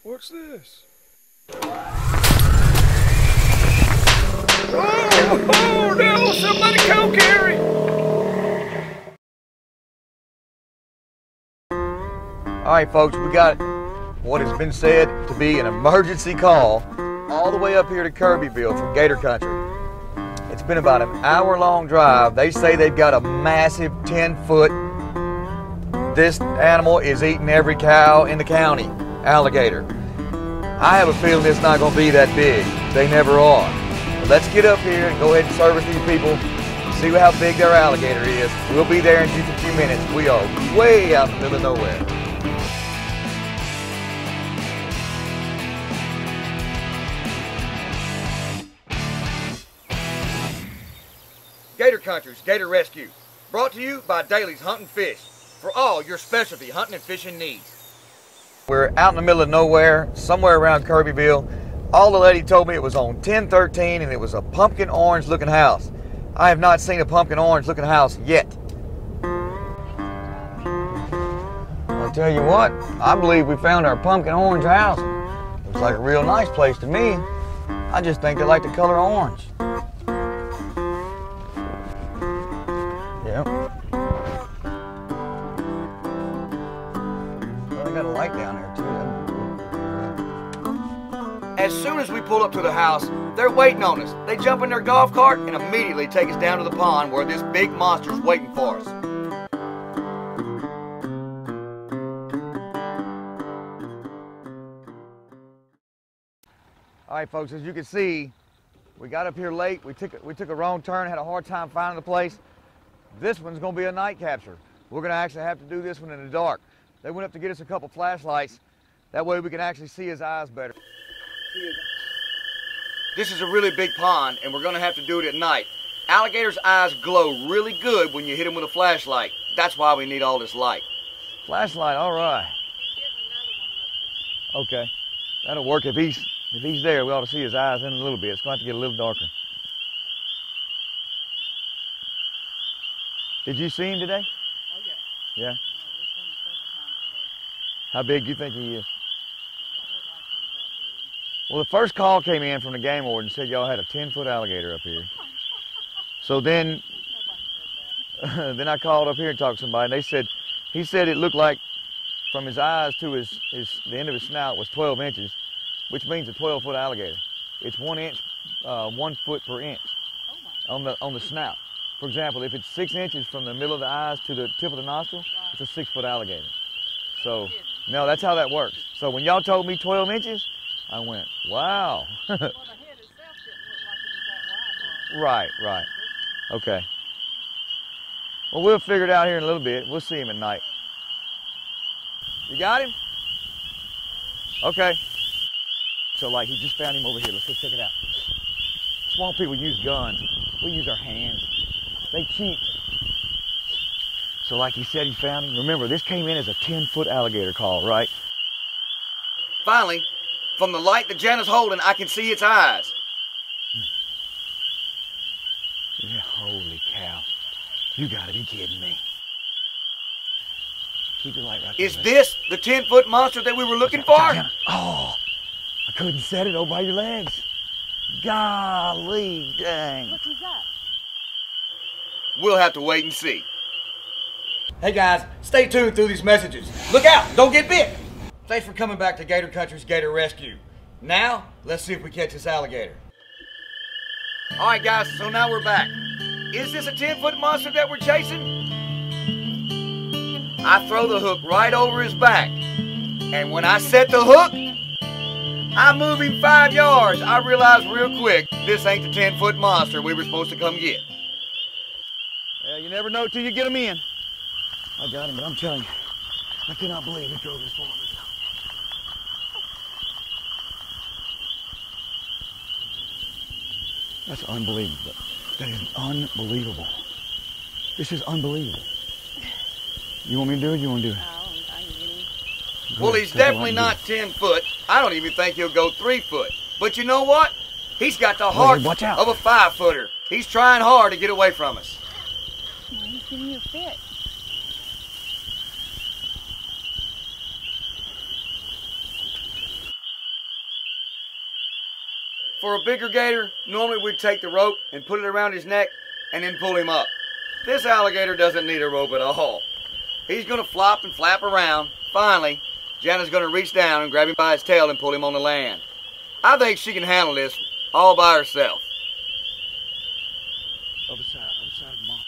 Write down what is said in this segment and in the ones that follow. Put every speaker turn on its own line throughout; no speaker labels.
What's this? Oh, no! Somebody call Gary!
Alright folks, we got what has been said to be an emergency call all the way up here to Kirbyville from Gator Country. It's been about an hour-long drive. They say they've got a massive 10-foot. This animal is eating every cow in the county, alligator. I have a feeling it's not going to be that big. They never are. But let's get up here and go ahead and service these people, see how big their alligator is. We'll be there in just a few minutes. We are way out in the middle of nowhere. Gator Country's Gator Rescues, brought to you by Daly's Hunting Fish, for all your specialty hunting and fishing needs. We're out in the middle of nowhere, somewhere around Kirbyville. All the lady told me it was on 1013 and it was a pumpkin orange looking house. I have not seen a pumpkin orange looking house yet. I'll tell you what, I believe we found our pumpkin orange house. Looks like a real nice place to me. I just think they like the color orange. Yep. Well, they got a light down there too. As soon as we pull up to the house, they're waiting on us. They jump in their golf cart and immediately take us down to the pond where this big monster's waiting for us. All right, folks, as you can see, we got up here late. We took a wrong turn, had a hard time finding the place. This one's gonna be a night capture. We're gonna actually have to do this one in the dark. They went up to get us a couple flashlights. That way we can actually see his eyes better. This is a really big pond and we're gonna have to do it at night. Alligators' eyes glow really good when you hit them with a flashlight. That's why we need all this light. Flashlight, all right. Okay, that'll work. If he's there, we ought to see his eyes in a little bit. It's gonna have to get a little darker. Did you see him today?
Oh yeah.
Yeah?
Yeah, we've seen him several times today.
How big do you think he is?
He don't look like he's that big.
Well, the first call came in from the game warden and said y'all had a 10-foot alligator up here. So then,
Nobody said that.
then I called up here and talked to somebody, and he said it looked like from his eyes to the end of his snout was 12 inches, which means a 12-foot alligator. It's 1 inch, 1 foot per inch
Oh my.
on the snout. For example, if it's 6 inches from the middle of the eyes to the tip of the nostril,
Right.
it's a 6-foot alligator. So, no, that's how that works. So when y'all told me 12 inches, I went, wow.
Well, the head itself didn't look like it was that wide.
Right, right. Okay. Well, we'll figure it out here in a little bit. We'll see him at night. You got him? Okay. So, like, he just found him over here. Let's go check it out. Swamp people use guns. We use our hands. They cheat. So like he said, he found him. Remember, this came in as a 10-foot alligator call, right? Finally, from the light that Jana's holding, I can see its eyes. Yeah, holy cow. You gotta be kidding me. Keep your light right there. Is this the 10-foot monster that we were looking for? Oh, I couldn't set it over by your legs. Golly dang.
Look, who's that?
We'll have to wait and see. Hey guys, stay tuned through these messages. Look out, don't get bit. Thanks for coming back to Gator Country's Gator Rescue. Now, let's see if we catch this alligator. All right guys, so now we're back. Is this a 10-foot monster that we're chasing? I throw the hook right over his back. And when I set the hook, I move him 5 yards. I realize real quick, this ain't the 10-foot monster we were supposed to come get. Yeah, you never know till you get him in. I got him, but I'm telling you, I cannot believe he drove this far. That's unbelievable. That is unbelievable. This is unbelievable. You want me to do it? You want to do it?
I can get him.
Well, he's definitely not 10 foot. I don't even think he'll go 3 foot. But you know what? He's got the heart of a 5-footer. He's trying hard to get away from us.
Come on, he's giving you a fit.
For a bigger gator, normally we'd take the rope and put it around his neck and then pull him up. This alligator doesn't need a rope at all. He's going to flop and flap around. Finally, Jana's going to reach down and grab him by his tail and pull him on the land. I think she can handle this all by herself.
Other side, Mom.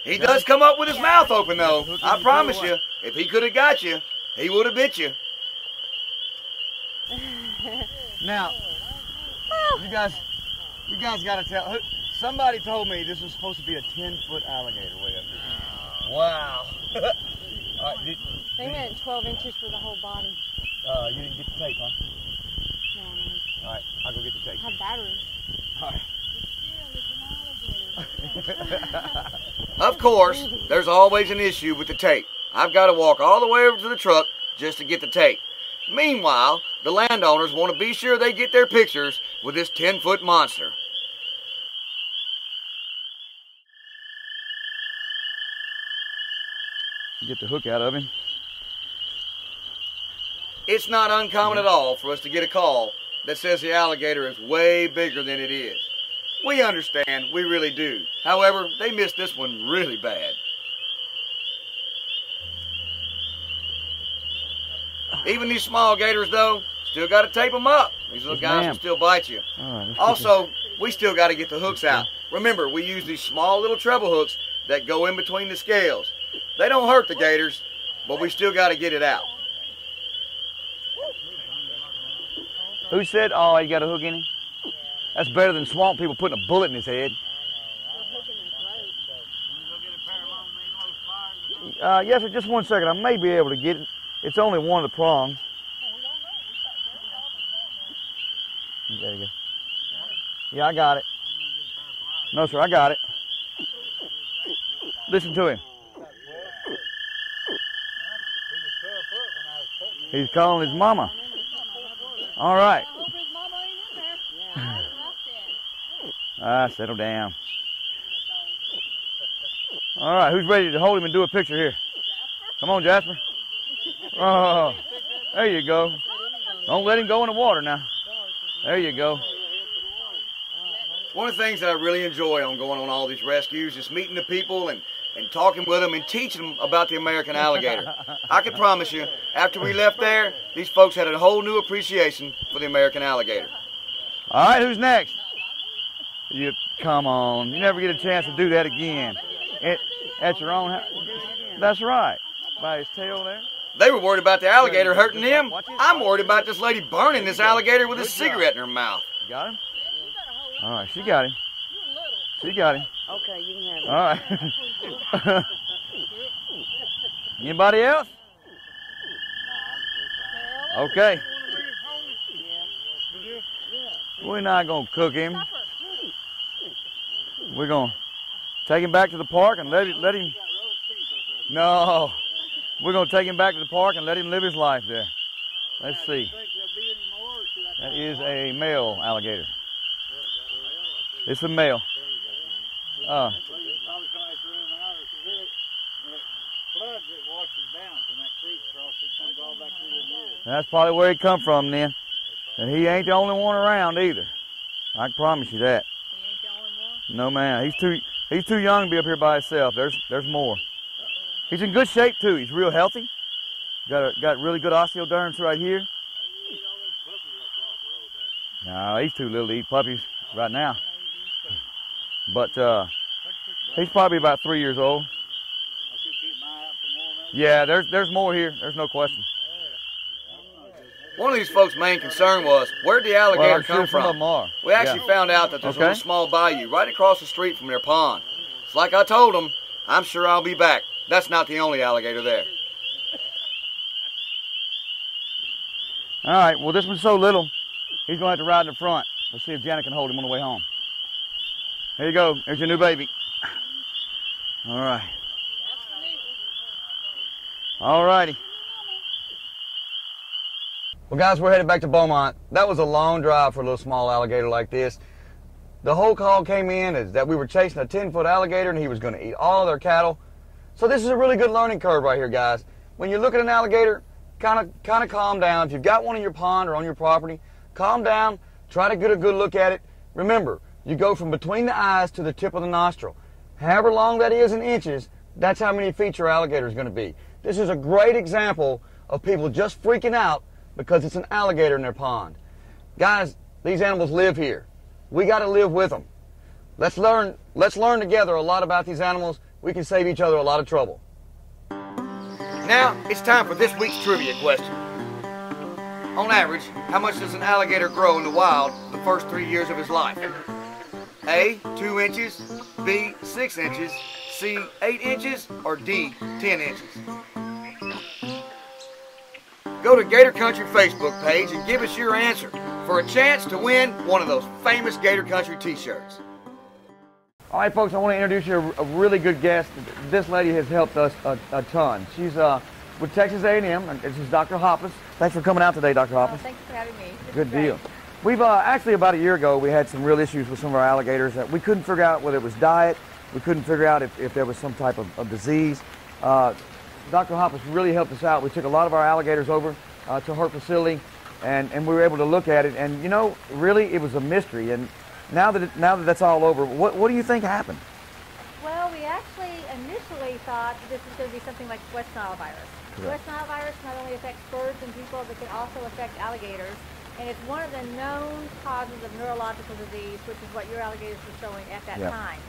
He does come up with his mouth open though. I promise you, if he could have got you, he would have bit you.
Now, you guys got to tell. Somebody told me this was supposed to be a 10-foot alligator way up here.
Wow.
All right,
They meant 12 inches for the whole body.
you didn't get the tape, huh?
No,
All right, I'll go get the tape.
I have batteries.
All right.
Of course, there's always an issue with the tape. I've got to walk all the way over to the truck just to get the tape. Meanwhile, the landowners want to be sure they get their pictures with this 10-foot monster.
Get the hook out of him.
It's not uncommon at all for us to get a call that says the alligator is way bigger than it is. We understand, we really do. However, they missed this one really bad. Even these small gators, though, still got to tape them up. These little guys will still bite you. Also, we still got to get the hooks out. Remember, we use these small little treble hooks that go in between the scales. They don't hurt the gators, but we still got to get it out.
Who said, oh, he got a hook in him? That's better than swamp people putting a bullet in his head. Yes, sir, just 1 second. I may be able to get it. It's only one of the prongs. There you go. Yeah, I got it. No, sir, I got it. Listen to him. He's calling his mama. All right. Settle down. All right, who's ready to hold him and do a picture here? Come on, Jasper. Oh, there you go. Don't let him go in the water now. There you go.
One of the things that I really enjoy on going on all these rescues is meeting the people and talking with them and teaching them about the American alligator. I can promise you, after we left there, these folks had a whole new appreciation for the American alligator.
All right, who's next? You come on. You never get a chance to do that again. At your own house. That's right. By his tail there.
They were worried about the alligator hurting them. I'm worried about this lady burning this alligator with a cigarette in her mouth.
You got him? All right, she got him. She got him.
Okay, you can have it.
All right. Anybody else? Okay. We're not going to cook him. We're going to take him back to the park and let him. No. We're going to take him back to the park and let him live his life there. Let's see. That is a male alligator. It's a male. That's probably where he come from then. And he ain't the only one around either. I can promise you that.
He ain't the only one?
No, man. He's too young to be up here by himself. There's more. He's in good shape too. He's real healthy. Got really good osteoderms right here. No, he's too little to eat puppies right now. But he's probably about 3 years old. Yeah, there's more here. There's no question.
One of these folks' main concern was, where'd the alligator come from?
Some of them are.
We actually found out that there's a little small bayou right across the street from their pond. It's like I told them, I'm sure I'll be back. That's not the only alligator there.
All right, well, this one's so little, he's going to have to ride in the front. Let's see if Jana can hold him on the way home. Here you go. There's your new baby. All right. All righty.
Well, guys, we're headed back to Beaumont. That was a long drive for a little small alligator like this. The whole call came in is that we were chasing a 10-foot alligator and he was going to eat all their cattle. So this is a really good learning curve right here, guys. When you look at an alligator, kind of calm down. If you've got one in your pond or on your property, calm down, try to get a good look at it. Remember, you go from between the eyes to the tip of the nostril. However long that is in inches, that's how many feet your alligator is going to be. This is a great example of people just freaking out because it's an alligator in their pond. Guys, these animals live here. We got to live with them. Let's learn together a lot about these animals. We can save each other a lot of trouble. Now, it's time for this week's trivia question. On average, how much does an alligator grow in the wild the first 3 years of his life? A, 2 inches, B, 6 inches, C, 8 inches, or D, 10 inches? Go to Gator Country Facebook page and give us your answer for a chance to win one of those famous Gator Country t-shirts.
All right, folks, I want to introduce you to a really good guest. This lady has helped us a ton. She's with Texas A&M, and this is Dr. Hoppis. Thanks for coming out today, Dr. Hoppis.
Oh, thanks for having me.
Good deal. We've actually, about a year ago, we had some real issues with some of our alligators. That we couldn't figure out whether it was diet. We couldn't figure out if there was some type of disease. Dr. Hoppis really helped us out. We took a lot of our alligators over to her facility, and we were able to look at it. And, you know, really, it was a mystery. And now that that's all over, what do you think happened?
Well, we actually initially thought that this was going to be something like West Nile virus.
Correct.
West Nile virus not only affects birds and people, but can also affect alligators. And it's one of the known causes of neurological disease, which is what your alligators were showing at that time.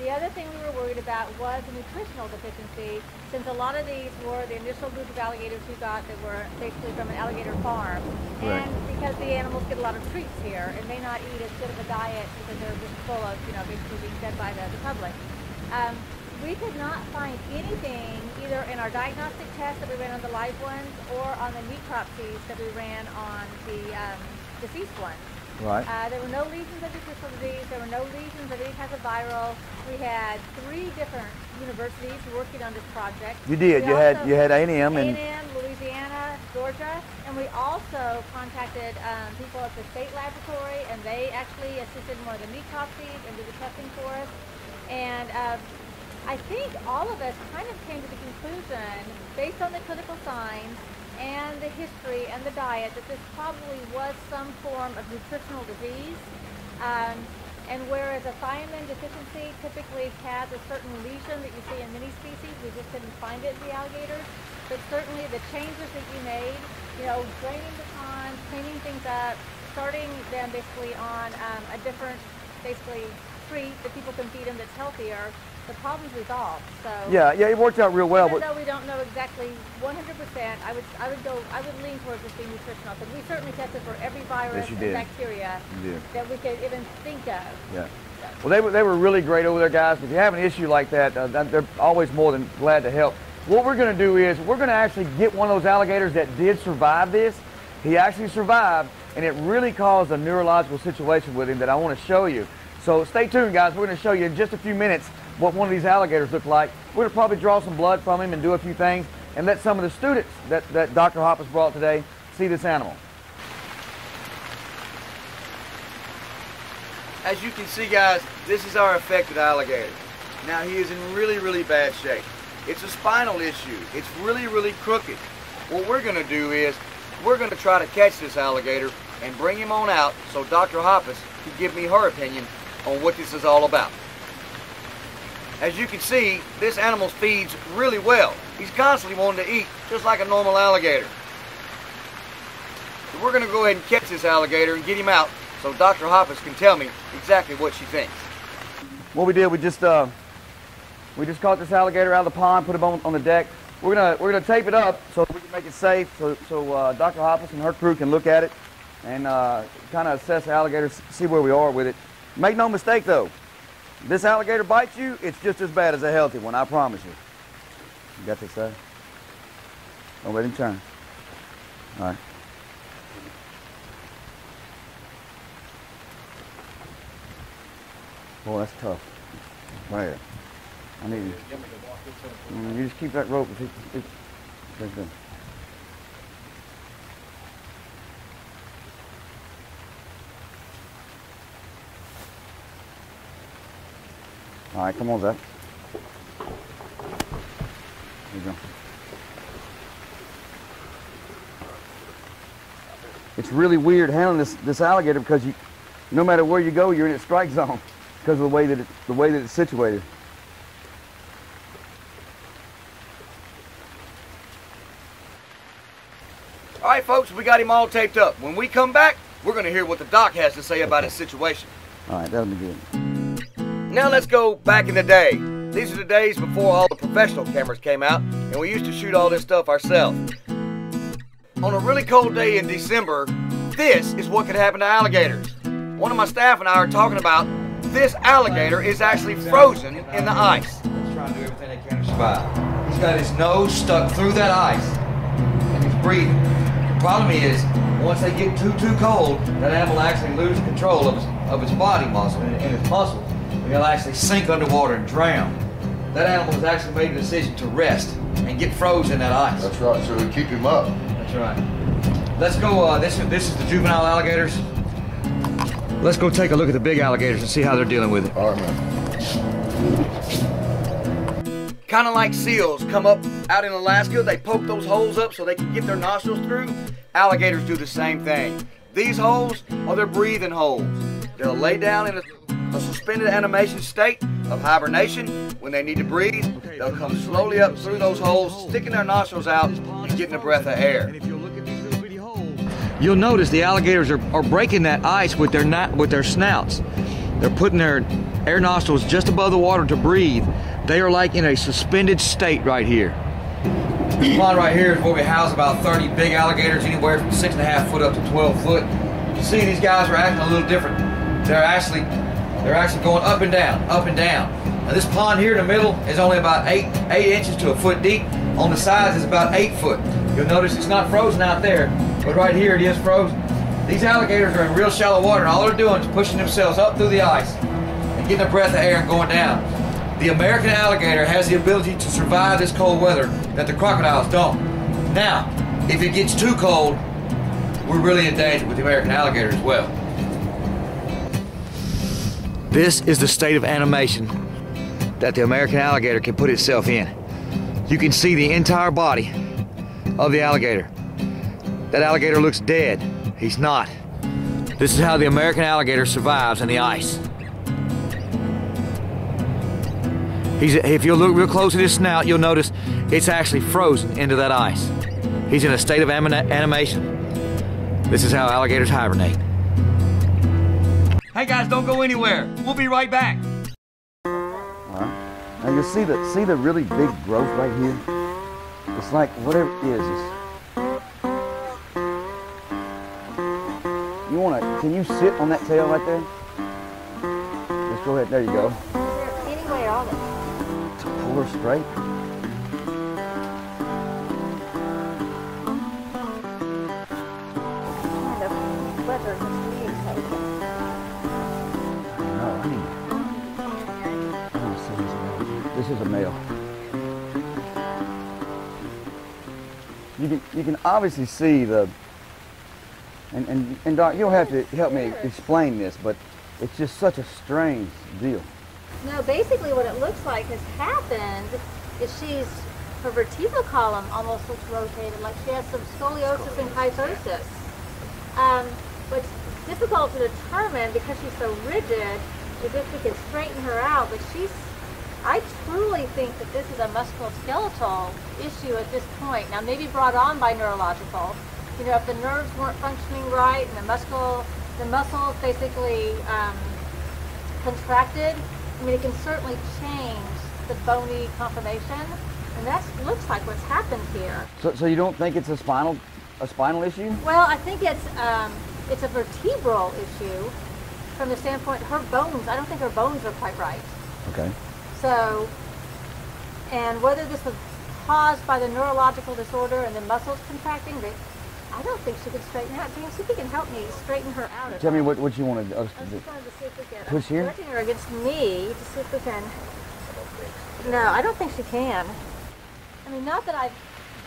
The other thing we were worried about was a nutritional deficiency, since a lot of these were the initial group of alligators we got that were basically from an alligator farm.
Right.
And because the animals get a lot of treats here and may not eat as good of a diet because they're just full of, you know, basically being fed by the public. We could not find anything either in our diagnostic test that we ran on the live ones or on the necropsies that we ran on the deceased ones.
Right.
There were no lesions of nutritional disease. There were no lesions of any type of viral. We had 3 different universities working on this project.
You did. You had A&M and
A&M, Louisiana, Georgia, and we also contacted people at the state laboratory, and they actually assisted in one of the necropsies and did the testing for us. And I think all of us kind of came to the conclusion, based on the clinical signs and the history and the diet, that this probably was some form of nutritional disease. And whereas a thiamine deficiency typically has a certain lesion that you see in many species, we just didn't find it in the alligators. But certainly the changes that you made, you know, draining the pond, cleaning things up, starting them basically on a different, basically, treat that people can feed them that's healthier, the problem's resolved. So
yeah, it worked out real well.
Even though we don't know exactly 100%, I would lean towards this being nutritional, because we certainly tested for every virus and bacteria that we could even think of.
Yeah. Well, they were really great over there, guys. If you have an issue like that, they're always more than glad to help. What we're going to do is we're going to actually get one of those alligators that did survive this. He actually survived, and it really caused a neurological situation with him that I want to show you. So stay tuned, guys. We're going to show you in just a few minutes what one of these alligators look like. We're going to probably draw some blood from him and do a few things and let some of the students that Dr. Hoppis brought today see this animal.
As you can see, guys, this is our affected alligator. Now, he is in really, really bad shape. It's a spinal issue. It's really, really crooked. What we're going to do is we're going to try to catch this alligator and bring him on out so Dr. Hoppis can give me her opinion on what this is all about. As you can see, this animal feeds really well. He's constantly wanting to eat, just like a normal alligator. So we're going to go ahead and catch this alligator and get him out so Dr. Hoppis can tell me exactly what she thinks.
What we did, we just caught this alligator out of the pond, put him on the deck. We're gonna tape it up so we can make it safe, so Dr. Hoppis and her crew can look at it and kind of assess the alligator, see where we are with it. Make no mistake though, this alligator bites you, it's just as bad as a healthy one, I promise you. You got this side? Don't let him turn. All right. Boy, that's tough. Right here. I need you. You just keep that rope. It's good. All right, come on, Zach. There you go. it's really weird handling this alligator because no matter where you go, you're in its strike zone because of the way that it's situated.
All right, folks, we got him all taped up. When we come back, we're going to hear what the doc has to say about his situation.
All right, that'll be good.
Now let's go back in the day. These are the days before all the professional cameras came out, and we used to shoot all this stuff ourselves. On a really cold day in December, this is what could happen to alligators. One of my staff and I are talking about this alligator is actually frozen in the ice. He's trying to do everything he can to survive. He's got his nose stuck through that ice, and he's breathing. The problem is, once they get too cold, that animal actually loses control of its body muscle and its muscles. And he'll actually sink underwater and drown. That animal has actually made a decision to rest and get frozen in that ice.
That's right, so we keep him up.
That's right. Let's go, this is the juvenile alligators. Let's go take a look at the big alligators and see how they're dealing with it.
All right, man.
Kind of like seals come up out in Alaska, they poke those holes up so they can get their nostrils through. Alligators do the same thing. These holes are their breathing holes. They'll lay down in a suspended animation state of hibernation. When they need to breathe, they'll come slowly up through those holes, sticking their nostrils out and getting a breath of air. You'll notice the alligators are breaking that ice with their snouts. They're putting their air nostrils just above the water to breathe. They are like in a suspended state right here. This pond right here is where we house about 30 big alligators, anywhere from 6.5 foot up to 12 foot. You see, these guys are acting a little different. They're actually going up and down, up and down. Now this pond here in the middle is only about 8 inches to a foot deep. On the sides is about 8 foot. You'll notice it's not frozen out there, but right here it is frozen. These alligators are in real shallow water, and all they're doing is pushing themselves up through the ice and getting a breath of air and going down. The American alligator has the ability to survive this cold weather that the crocodiles don't. Now, if it gets too cold, we're really in danger with the American alligator as well. This is the state of animation that the American alligator can put itself in. You can see the entire body of the alligator. That alligator looks dead. He's not. This is how the American alligator survives in the ice. If you look real close at his snout, you'll notice it's actually frozen into that ice. He's in a state of animation. This is how alligators hibernate. Hey guys, don't go anywhere. We'll be right back.
All right. Now you see the really big growth right here? It's like whatever it is. Can you sit on that tail right there? Just go ahead, there you go.
Is there any way on it?
To pull her straight. This is a male. You can obviously see the, and Doc, you'll have to help me explain this, but it's just such a strange deal.
No, basically what it looks like has happened is her vertebral column almost looks rotated, like she has some scoliosis and kyphosis. What's difficult to determine because she's so rigid is if we can straighten her out, but I truly think that this is a musculoskeletal issue at this point. Now, maybe brought on by neurological. You know, if the nerves weren't functioning right and the muscles basically contracted, I mean, it can certainly change the bony conformation, and that looks like what's happened here.
So you don't think it's a spinal issue?
Well, I think it's a vertebral issue from the standpoint her bones. I don't think her bones are quite right.
Okay.
So, and whether this was caused by the neurological disorder and the muscles contracting, I don't think she could straighten out. James, see if you can help me straighten her out.
Tell me what you want us to do.
I just wanted to see if we can.
Push here?
I'm stretching her against me to see if we can. No, I don't think she can. I mean, not that I've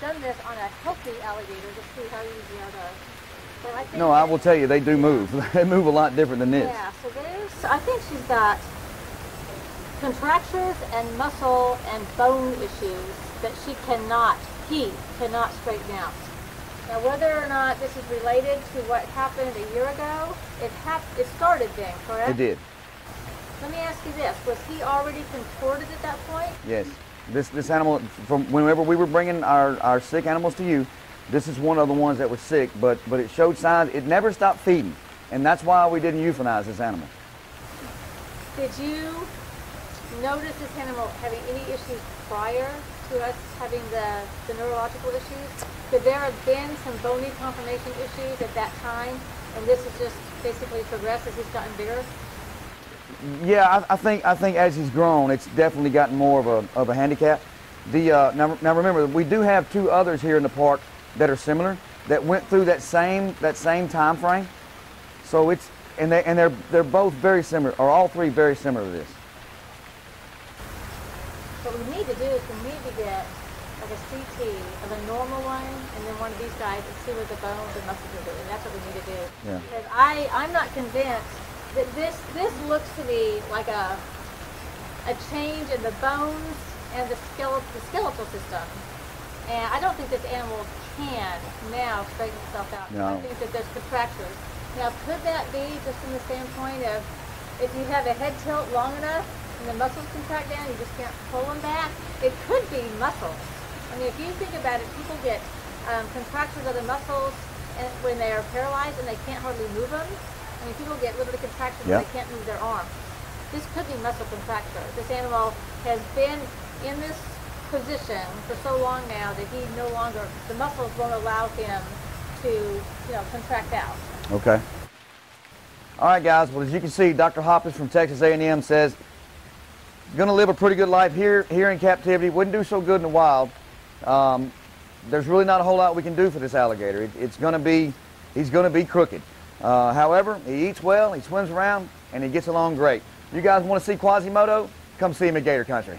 done this on a healthy alligator to see how easy are those. But I think
no, I will tell you, they do move. They move a lot different than this.
Yeah, so I think she's got contractures and muscle and bone issues that he cannot straighten out. Now, whether or not this is related to what happened a year ago, it started then, correct?
It did.
Let me ask you this. Was he already contorted at that point?
Yes. This animal, from whenever we were bringing our sick animals to you, this is one of the ones that was sick, but it showed signs. It never stopped feeding, and that's why we didn't euthanize this animal.
Did you notice this animal having any issues prior to us having the neurological issues? Could there have been some bony conformation issues at that time, and this has just basically progressed as he's gotten bigger?
Yeah, I think as he's grown, it's definitely gotten more of a handicap. Now remember, we do have 2 others here in the park that are similar, that went through that same time frame. So they're both very similar, or all 3 very similar to this.
What we need to do is we need to get like a CT of a normal one, and then one of these guys, and see what the bones and muscles are doing. That's what we need to do.
Yeah.
Because I'm not convinced that this looks to me like a change in the bones and the skeletal system. And I don't think this animal can now straighten itself out.
No.
I think that there's contractures. Now, could that be just from the standpoint of if you have a head tilt long enough and the muscles contract down, you just can't pull them back? It could be muscles. I mean, if you think about it, people get contractures of the muscles when they are paralyzed and they can't hardly move them. I mean, people get literally contractions when they can't move their arms. This could be muscle contracture. This animal has been in this position for so long now that he no longer, the muscles won't allow him to, contract out.
Okay. All right, guys. Well, as you can see, Dr. Hoppis from Texas A&M says going to live a pretty good life here in captivity. Wouldn't do so good in the wild. There's really not a whole lot we can do for this alligator. He's going to be crooked. However, he eats well, he swims around, and he gets along great. You guys want to see Quasimodo? Come see him at Gator Country.